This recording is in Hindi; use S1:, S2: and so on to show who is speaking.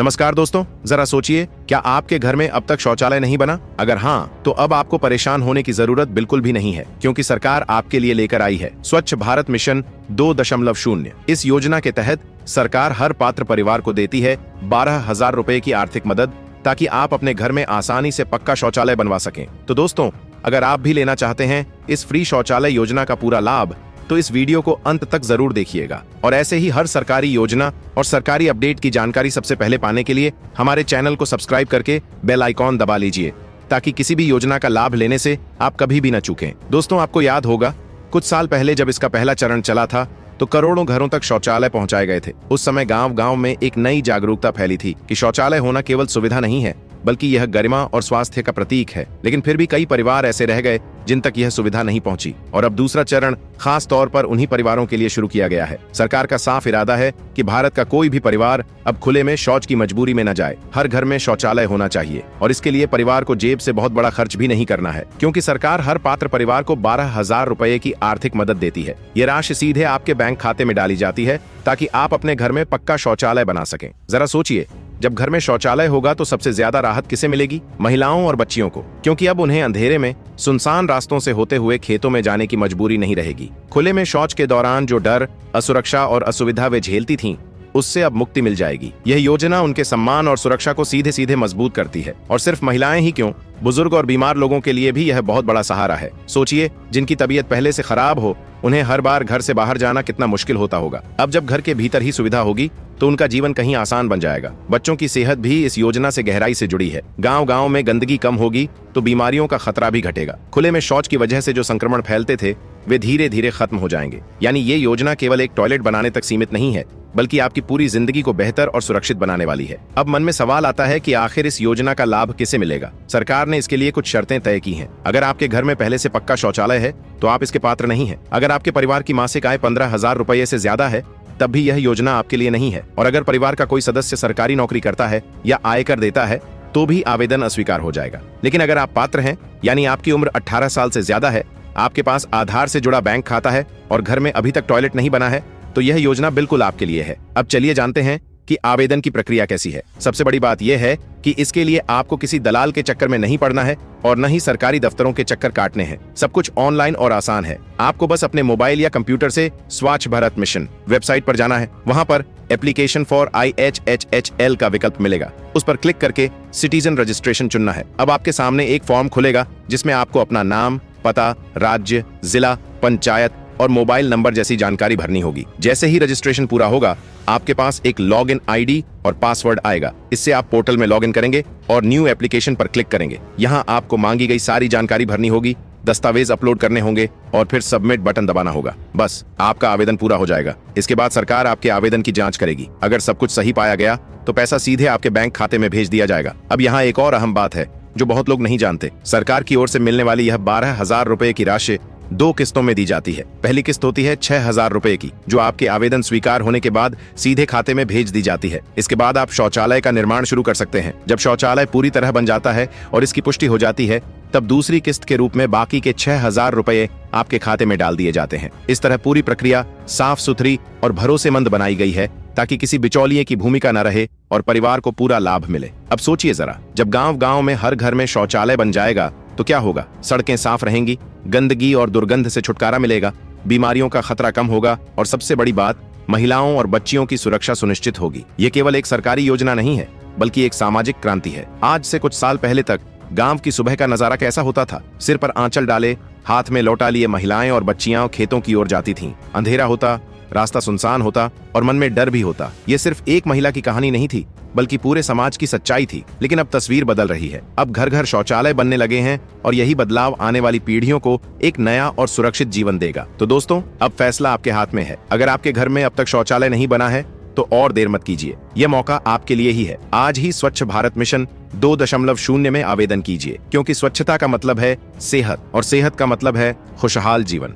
S1: नमस्कार दोस्तों, जरा सोचिए, क्या आपके घर में अब तक शौचालय नहीं बना? अगर हाँ, तो अब आपको परेशान होने की जरूरत बिल्कुल भी नहीं है, क्योंकि सरकार आपके लिए लेकर आई है स्वच्छ भारत मिशन 2.0। इस योजना के तहत सरकार हर पात्र परिवार को देती है 12,000 रुपए की आर्थिक मदद, ताकि आप अपने घर में आसानी से पक्का शौचालय बनवा सकें। तो दोस्तों, अगर आप भी लेना चाहते हैं इस फ्री शौचालय योजना का पूरा लाभ, तो इस वीडियो को अंत तक जरूर देखिएगा। और ऐसे ही हर सरकारी योजना और सरकारी अपडेट की जानकारी सबसे पहले पाने के लिए हमारे चैनल को सब्सक्राइब करके बेल आइकॉन दबा लीजिए, ताकि किसी भी योजना का लाभ लेने से आप कभी भी न चूकें। दोस्तों, आपको याद होगा, कुछ साल पहले जब इसका पहला चरण चला था तो करोड़ों घरों तक शौचालय पहुंचाए गए थे। उस समय गांव गांव में एक नई जागरूकता फैली थी कि शौचालय होना केवल सुविधा नहीं है, बल्कि यह गरिमा और स्वास्थ्य का प्रतीक है। लेकिन फिर भी कई परिवार ऐसे रह गए जिन तक यह सुविधा नहीं पहुंची, और अब दूसरा चरण खास तौर पर उन्हीं परिवारों के लिए शुरू किया गया है। सरकार का साफ इरादा है कि भारत का कोई भी परिवार अब खुले में शौच की मजबूरी में न जाए। हर घर में शौचालय होना चाहिए, और इसके लिए परिवार को जेब से बहुत बड़ा खर्च भी नहीं करना है, क्योंकि सरकार हर पात्र परिवार को 12,000 रुपए की आर्थिक मदद देती है। ये राशि सीधे आपके बैंक खाते में डाली जाती है, ताकि आप अपने घर में पक्का शौचालय बना सकें। जरा सोचिए, जब घर में शौचालय होगा तो सबसे ज्यादा राहत किसे मिलेगी? महिलाओं और बच्चियों को, क्योंकि अब उन्हें अंधेरे में सुनसान रास्तों से होते हुए खेतों में जाने की मजबूरी नहीं रहेगी। खुले में शौच के दौरान जो डर, असुरक्षा और असुविधा वे झेलती थीं, उससे अब मुक्ति मिल जाएगी। यह योजना उनके सम्मान और सुरक्षा को सीधे सीधे मजबूत करती है। और सिर्फ महिलाएं ही क्यों, बुजुर्ग और बीमार लोगों के लिए भी यह बहुत बड़ा सहारा है। सोचिए, जिनकी तबीयत पहले से खराब हो, उन्हें हर बार घर से बाहर जाना कितना मुश्किल होता होगा। अब जब घर के भीतर ही सुविधा होगी तो उनका जीवन कहीं आसान बन जाएगा। बच्चों की सेहत भी इस योजना से गहराई से जुड़ी है। गांव गांव में गंदगी कम होगी तो बीमारियों का खतरा भी घटेगा। खुले में शौच की वजह से जो संक्रमण फैलते थे, वे धीरे धीरे खत्म हो जाएंगे। यानी ये योजना केवल एक टॉयलेट बनाने तक सीमित नहीं है, बल्कि आपकी पूरी जिंदगी को बेहतर और सुरक्षित बनाने वाली है। अब मन में सवाल आता है कि आखिर इस योजना का लाभ किसे मिलेगा? सरकार ने इसके लिए कुछ शर्तें तय की हैं। अगर आपके घर में पहले से पक्का शौचालय है तो आप इसके पात्र नहीं हैं। अगर आपके परिवार की मासिक आय 15,000 रुपए से ज्यादा है, तब भी यह योजना आपके लिए नहीं है। और अगर परिवार का कोई सदस्य सरकारी नौकरी करता है या आयकर देता है, तो भी आवेदन अस्वीकार हो जाएगा। लेकिन अगर आप पात्र हैं, यानी आपकी उम्र 18 साल से ज्यादा है, आपके पास आधार से जुड़ा बैंक खाता है और घर में अभी तक टॉयलेट नहीं बना है, तो यह योजना बिल्कुल आपके लिए है। अब चलिए जानते हैं कि आवेदन की प्रक्रिया कैसी है। सबसे बड़ी बात यह है कि इसके लिए आपको किसी दलाल के चक्कर में नहीं पड़ना है और न ही सरकारी दफ्तरों के चक्कर काटने हैं। सब कुछ ऑनलाइन और आसान है। आपको बस अपने मोबाइल या कंप्यूटर से स्वच्छ भारत मिशन वेबसाइट पर जाना है। वहां पर एप्लीकेशन फॉर IHHHL का विकल्प मिलेगा। उस पर क्लिक करके सिटीजन रजिस्ट्रेशन चुनना है। अब आपके सामने एक फॉर्म खुलेगा, जिसमें आपको अपना नाम, पता, राज्य, जिला, पंचायत और मोबाइल नंबर जैसी जानकारी भरनी होगी। जैसे ही रजिस्ट्रेशन पूरा होगा, आपके पास एक लॉगिन आईडी और पासवर्ड आएगा। इससे आप पोर्टल में लॉगिन करेंगे और न्यू एप्लीकेशन पर क्लिक करेंगे। यहाँ आपको मांगी गई सारी जानकारी भरनी होगी, दस्तावेज अपलोड करने होंगे और फिर सबमिट बटन दबाना होगा। बस आपका आवेदन पूरा हो जाएगा। इसके बाद सरकार आपके आवेदन की जांच करेगी। अगर सब कुछ सही पाया गया तो पैसा सीधे आपके बैंक खाते में भेज दिया जाएगा। अब यहाँ एक और अहम बात है जो बहुत लोग नहीं जानते। सरकार की ओर से मिलने वाली यह 12,000 रुपए की राशि 2 किस्तों में दी जाती है। पहली किस्त होती है 6,000 रुपए की, जो आपके आवेदन स्वीकार होने के बाद सीधे खाते में भेज दी जाती है। इसके बाद आप शौचालय का निर्माण शुरू कर सकते हैं। जब शौचालय पूरी तरह बन जाता है और इसकी पुष्टि हो जाती है, तब दूसरी किस्त के रूप में बाकी के 6,000 रुपए आपके खाते में डाल दिए जाते हैं। इस तरह पूरी प्रक्रिया साफ सुथरी और भरोसेमंद बनाई गई है, ताकि किसी बिचौलिए की भूमिका न रहे और परिवार को पूरा लाभ मिले। अब सोचिए जरा, जब गांव गांव में हर घर में शौचालय बन जाएगा तो क्या होगा? सड़कें साफ रहेंगी, गंदगी और दुर्गंध से छुटकारा मिलेगा, बीमारियों का खतरा कम होगा, और सबसे बड़ी बात, महिलाओं और बच्चियों की सुरक्षा सुनिश्चित होगी। ये केवल एक सरकारी योजना नहीं है, बल्कि एक सामाजिक क्रांति है। आज से कुछ साल पहले तक गांव की सुबह का नजारा कैसा होता था? सिर पर आंचल डाले, हाथ में लौटा लिए महिलाएं और बच्चियां खेतों की ओर जाती थीं। अंधेरा होता, रास्ता सुनसान होता और मन में डर भी होता। ये सिर्फ एक महिला की कहानी नहीं थी, बल्कि पूरे समाज की सच्चाई थी। लेकिन अब तस्वीर बदल रही है। अब घर घर शौचालय बनने लगे हैं, और यही बदलाव आने वाली पीढ़ियों को एक नया और सुरक्षित जीवन देगा। तो दोस्तों, अब फैसला आपके हाथ में है। अगर आपके घर में अब तक शौचालय नहीं बना है तो और देर मत कीजिए। यह मौका आपके लिए ही है। आज ही स्वच्छ भारत मिशन 2.0 में आवेदन कीजिए, क्योंकि स्वच्छता का मतलब है सेहत, और सेहत का मतलब है खुशहाल जीवन।